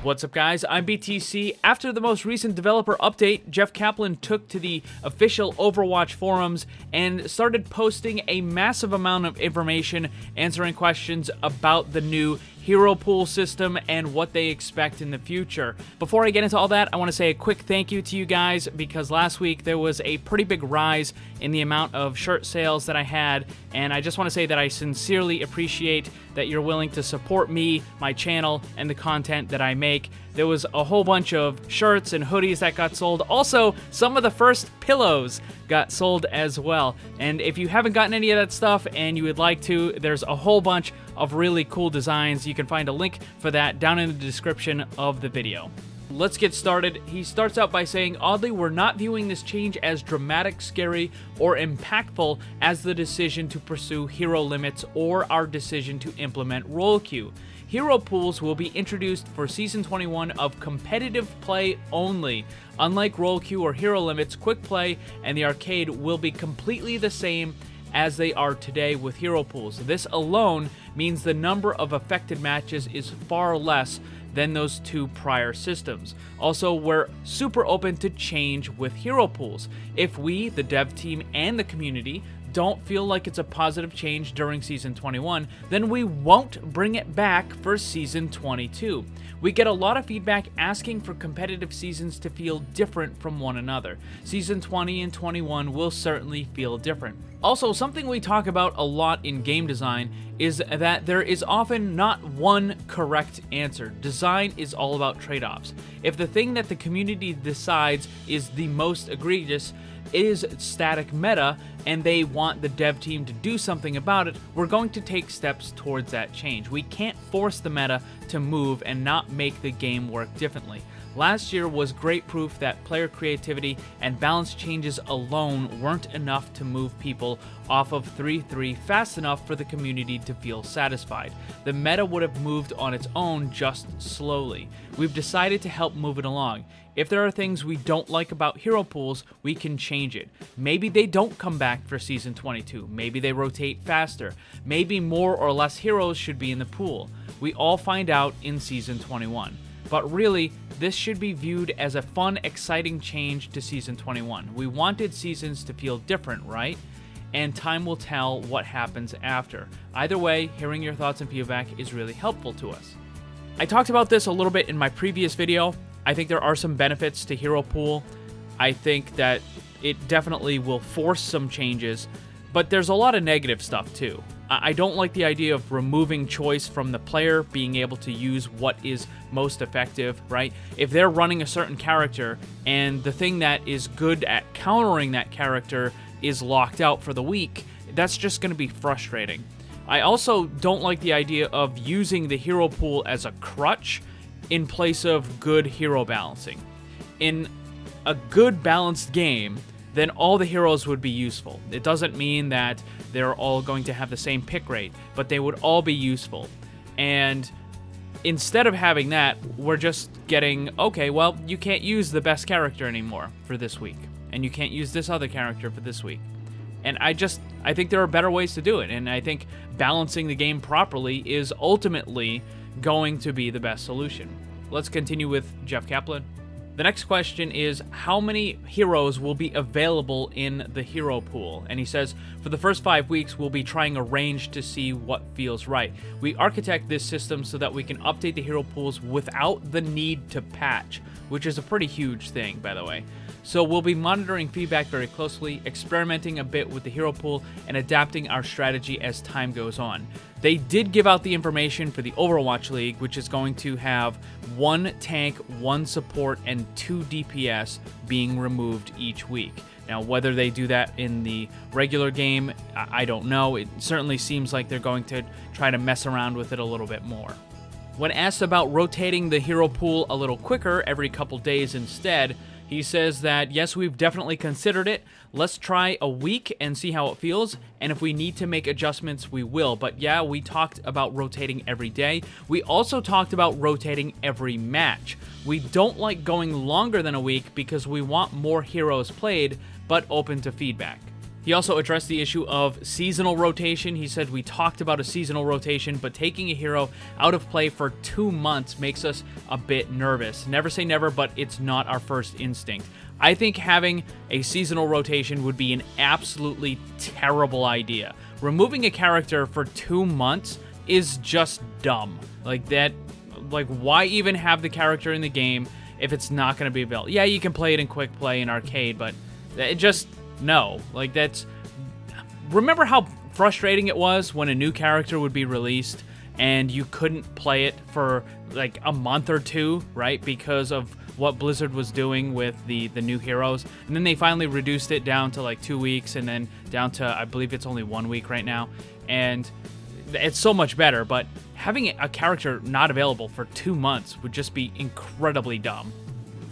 What's up guys, I'm BTC. After the most recent developer update, Jeff Kaplan took to the official Overwatch forums and started posting a massive amount of information, answering questions about the new Hero Pool system and what they expect in the future. Before I get into all that, I want to say a quick thank you to you guys because last week there was a pretty big rise in the amount of shirt sales that I had, and I just want to say that I sincerely appreciate that you're willing to support me, my channel, and the content that I make. There was a whole bunch of shirts and hoodies that got sold. Also, some of the first pillows got sold as well. And if you haven't gotten any of that stuff and you would like to, there's a whole bunch of really cool designs. You can find a link for that down in the description of the video. Let's get started. He starts out by saying, oddly, we're not viewing this change as dramatic, scary, or impactful as the decision to pursue hero limits or our decision to implement role queue. Hero Pools will be introduced for Season 21 of competitive play only. Unlike role queue or hero limits, quick play and the arcade will be completely the same as they are today with Hero Pools. This alone means the number of affected matches is far less than those two prior systems. Also, we're super open to change with Hero Pools. If we, the dev team and the community, don't feel like it's a positive change during Season 21, then we won't bring it back for Season 22. We get a lot of feedback asking for competitive seasons to feel different from one another. Season 20 and 21 will certainly feel different. Also, something we talk about a lot in game design is that there is often not one correct answer. Design is all about trade-offs. If the thing that the community decides is the most egregious is static meta, and they want the dev team to do something about it, we're going to take steps towards that change. We can't force the meta to move and not make the game work differently. Last year was great proof that player creativity and balance changes alone weren't enough to move people off of 3-3 fast enough for the community to feel satisfied. The meta would have moved on its own, just slowly. We've decided to help move it along. If there are things we don't like about Hero Pools, we can change it. Maybe they don't come back for Season 22. Maybe they rotate faster. Maybe more or less heroes should be in the pool. We all find out in Season 21. But really, this should be viewed as a fun, exciting change to Season 21. We wanted seasons to feel different, right? And time will tell what happens after. Either way, hearing your thoughts and feedback is really helpful to us. I talked about this a little bit in my previous video. I think there are some benefits to Hero Pool. I think that it definitely will force some changes, but there's a lot of negative stuff too. I don't like the idea of removing choice from the player being able to use what is most effective, right? If they're running a certain character and the thing that is good at countering that character is locked out for the week, that's just going to be frustrating. I also don't like the idea of using the Hero Pool as a crutch in place of good hero balancing. In a good balanced game, then all the heroes would be useful. It doesn't mean that they're all going to have the same pick rate, but they would all be useful. And instead of having that, we're just getting, okay, well, you can't use the best character anymore for this week, and you can't use this other character for this week. And I think there are better ways to do it, and I think balancing the game properly is ultimately going to be the best solution. Let's continue with Jeff Kaplan. The next question is, how many heroes will be available in the Hero Pool? And he says, for the first 5 weeks, we'll be trying a range to see what feels right. We architect this system so that we can update the Hero Pools without the need to patch, which is a pretty huge thing, by the way. So we'll be monitoring feedback very closely, experimenting a bit with the Hero Pool, and adapting our strategy as time goes on. They did give out the information for the Overwatch League, which is going to have 1 tank, 1 support, and 2 DPS being removed each week. Now, whether they do that in the regular game, I don't know. It certainly seems like they're going to try to mess around with it a little bit more. When asked about rotating the Hero Pool a little quicker every couple days instead, he says that, yes, we've definitely considered it. Let's try a week and see how it feels, and if we need to make adjustments, we will. But yeah, we talked about rotating every day. We also talked about rotating every match. We don't like going longer than a week because we want more heroes played, but open to feedback. He also addressed the issue of seasonal rotation. He said, we talked about a seasonal rotation, but taking a hero out of play for 2 months makes us a bit nervous. Never say never, but it's not our first instinct. I think having a seasonal rotation would be an absolutely terrible idea. Removing a character for 2 months is just dumb. Like, why even have the character in the game if it's not going to be available? Yeah, you can play it in quick play in arcade, but it just... no, like that's... Remember how frustrating it was when a new character would be released and you couldn't play it for like a month or two, right? Because of what Blizzard was doing with the new heroes. And then they finally reduced it down to like 2 weeks and then down to, I believe it's only 1 week right now. And it's so much better, but having a character not available for 2 months would just be incredibly dumb.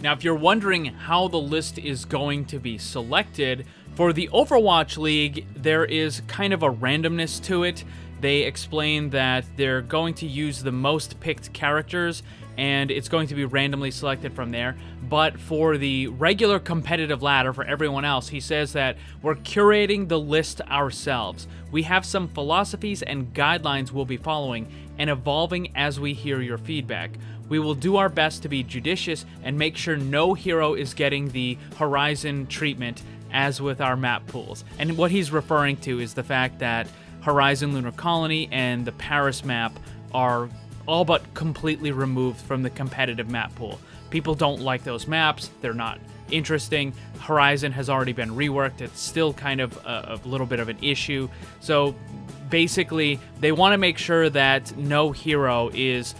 Now, if you're wondering how the list is going to be selected, for the Overwatch League, there is kind of a randomness to it. They explain that they're going to use the most picked characters, and it's going to be randomly selected from there. But for the regular competitive ladder, for everyone else, he says that we're curating the list ourselves. We have some philosophies and guidelines we'll be following and evolving as we hear your feedback. We will do our best to be judicious and make sure no hero is getting the Horizon treatment as with our map pools. And what he's referring to is the fact that Horizon Lunar Colony and the Paris map are all but completely removed from the competitive map pool. People don't like those maps. They're not interesting. Horizon has already been reworked. It's still kind of a little bit of an issue. So basically, they want to make sure that no hero is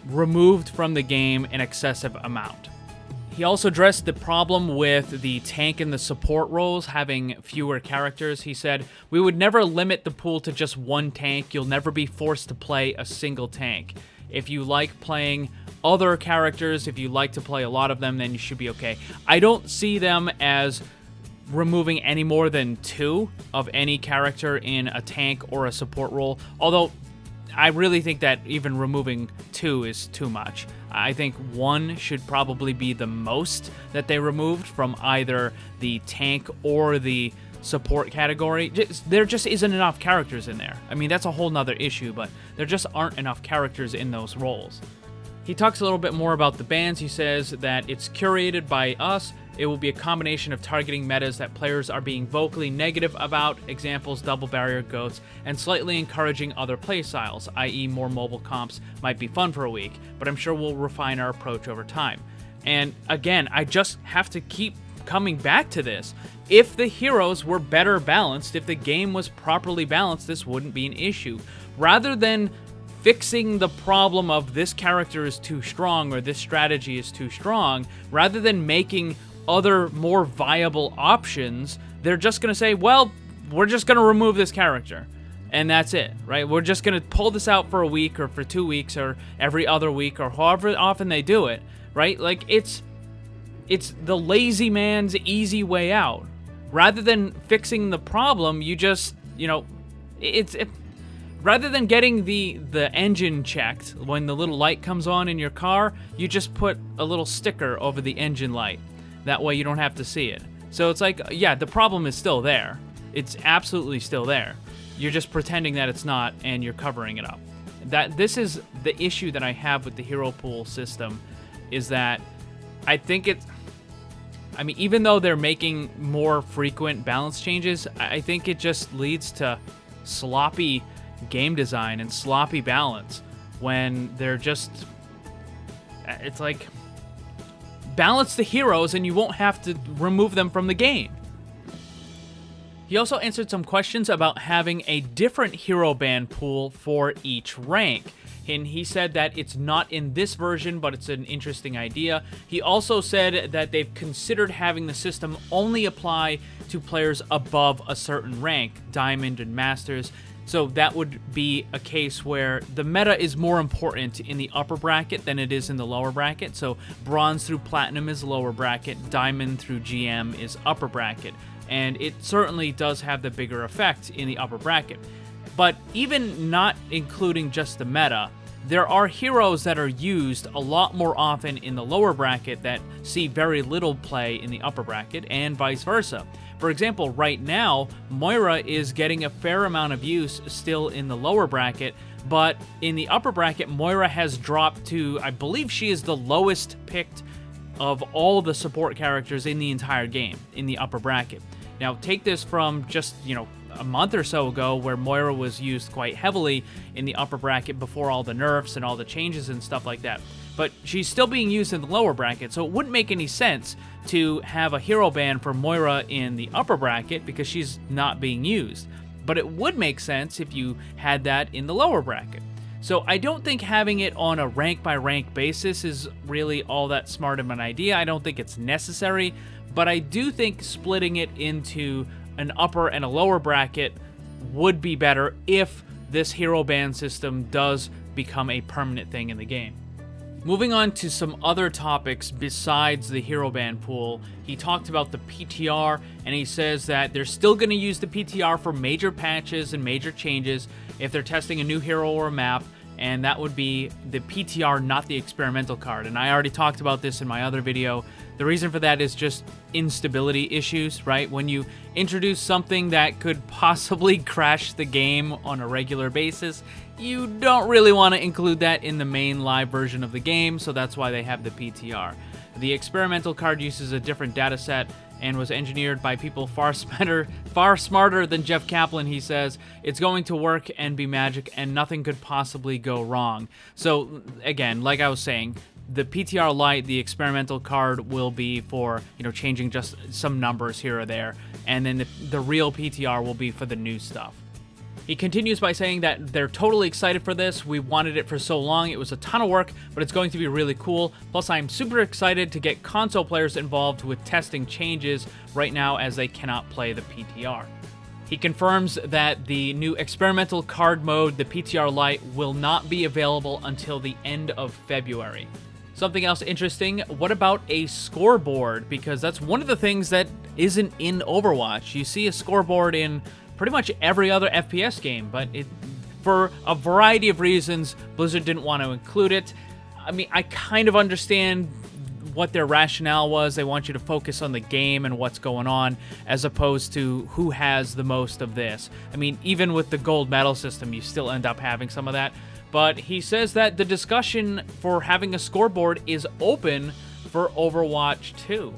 removed from the game an excessive amount. He also addressed the problem with the tank and the support roles having fewer characters. He said, we would never limit the pool to just one tank. You'll never be forced to play a single tank. If you like playing other characters, if you like to play a lot of them, then you should be okay. I don't see them as removing any more than 2 of any character in a tank or a support role, although I really think that even removing 2 is too much. I think 1 should probably be the most that they removed from either the tank or the support category. There just isn't enough characters in there. I mean, that's a whole nother issue, but there just aren't enough characters in those roles. He talks a little bit more about the bans. He says that it's curated by us. It will be a combination of targeting metas that players are being vocally negative about, examples double barrier goats, and slightly encouraging other playstyles, i.e. more mobile comps might be fun for a week, but I'm sure we'll refine our approach over time. And again, I just have to keep coming back to this. If the heroes were better balanced, if the game was properly balanced, this wouldn't be an issue. Rather than fixing the problem of this character is too strong or this strategy is too strong, rather than making other more viable options, they're just going to say, well, we're just going to remove this character. And that's it, right? We're just going to pull this out for a week or for 2 weeks or every other week or however often they do it, right? Like, it's the lazy man's easy way out. Rather than fixing the problem, you just, rather than getting the engine checked when the little light comes on in your car, you just put a little sticker over the engine light. That way you don't have to see it. So it's like, yeah, the problem is still there. It's absolutely still there. You're just pretending that it's not, and you're covering it up. This is the issue that I have with the hero pool system, is that I think even though they're making more frequent balance changes, I think it just leads to sloppy game design and sloppy balance when they're just... It's like, balance the heroes and you won't have to remove them from the game. He also answered some questions about having a different hero ban pool for each rank. And he said that it's not in this version, but it's an interesting idea. He also said that they've considered having the system only apply to players above a certain rank, Diamond and Masters. So that would be a case where the meta is more important in the upper bracket than it is in the lower bracket. So Bronze through Platinum is lower bracket, Diamond through GM is upper bracket. And it certainly does have the bigger effect in the upper bracket. But even not including just the meta, there are heroes that are used a lot more often in the lower bracket that see very little play in the upper bracket, and vice versa. For example, right now, Moira is getting a fair amount of use still in the lower bracket, but in the upper bracket, Moira has dropped to, I believe she is the lowest picked of all the support characters in the entire game, in the upper bracket. Now, take this from just, a month or so ago, where Moira was used quite heavily in the upper bracket before all the nerfs and all the changes and stuff like that. But she's still being used in the lower bracket, so it wouldn't make any sense to have a hero ban for Moira in the upper bracket because she's not being used. But it would make sense if you had that in the lower bracket. So I don't think having it on a rank-by-rank basis is really all that smart of an idea. I don't think it's necessary, but I do think splitting it into an upper and a lower bracket would be better if this hero ban system does become a permanent thing in the game. Moving on to some other topics besides the hero ban pool, he talked about the PTR, and he says that they're still going to use the PTR for major patches and major changes if they're testing a new hero or a map, and that would be the PTR, not the experimental card. And I already talked about this in my other video. The reason for that is just instability issues, right? When you introduce something that could possibly crash the game on a regular basis, you don't really want to include that in the main live version of the game, so that's why they have the PTR. The experimental card uses a different data set and was engineered by people far smarter than Jeff Kaplan, he says. It's going to work and be magic, and nothing could possibly go wrong. So, again, like I was saying, the PTR Lite, the experimental card, will be for, changing just some numbers here or there, and then the real PTR will be for the new stuff. He continues by saying that they're totally excited for this. We wanted it for so long. It was a ton of work, but it's going to be really cool. Plus, I'm super excited to get console players involved with testing changes right now as they cannot play the PTR. He confirms that the new experimental card mode, the PTR Lite, will not be available until the end of February. Something else interesting, what about a scoreboard? Because that's one of the things that isn't in Overwatch. You see a scoreboard in pretty much every other FPS game, but for a variety of reasons, Blizzard didn't want to include it. I mean, I kind of understand what their rationale was. They want you to focus on the game and what's going on, as opposed to who has the most of this. I mean, even with the gold medal system, you still end up having some of that. But he says that the discussion for having a scoreboard is open for Overwatch 2.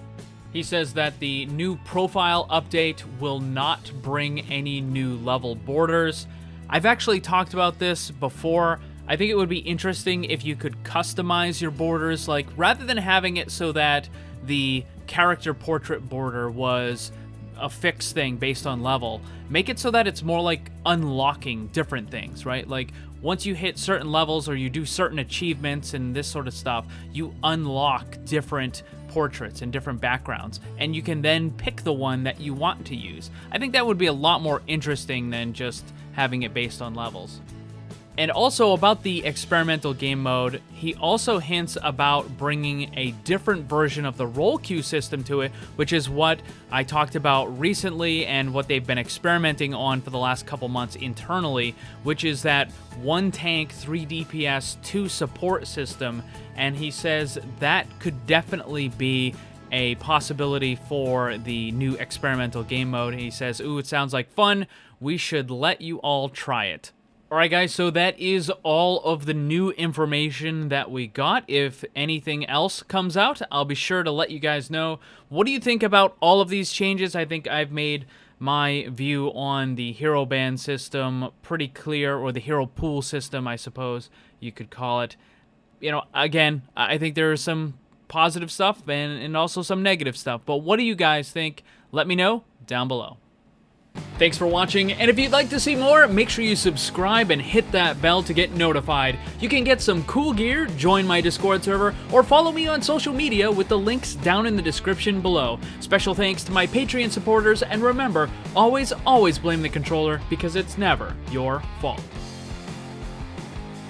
He says that the new profile update will not bring any new level borders. I've actually talked about this before. I think it would be interesting if you could customize your borders, like rather than having it so that the character portrait border was a fixed thing based on level, make it so that it's more like unlocking different things, right? Like once you hit certain levels or you do certain achievements and this sort of stuff, you unlock different portraits and different backgrounds, and you can then pick the one that you want to use. I think that would be a lot more interesting than just having it based on levels. And also about the experimental game mode, he also hints about bringing a different version of the role queue system to it, which is what I talked about recently and what they've been experimenting on for the last couple months internally, which is that 1 tank, 3 DPS, 2 support system. And he says that could definitely be a possibility for the new experimental game mode. He says, ooh, it sounds like fun. We should let you all try it. Alright guys, so that is all of the new information that we got. If anything else comes out, I'll be sure to let you guys know. What do you think about all of these changes? I think I've made my view on the hero ban system pretty clear, or the hero pool system, I suppose you could call it. Again, I think there is some positive stuff and also some negative stuff. But what do you guys think? Let me know down below. Thanks for watching, and if you'd like to see more, make sure you subscribe and hit that bell to get notified. You can get some cool gear, join my Discord server, or follow me on social media with the links down in the description below. Special thanks to my Patreon supporters, and remember, always blame the controller, because it's never your fault.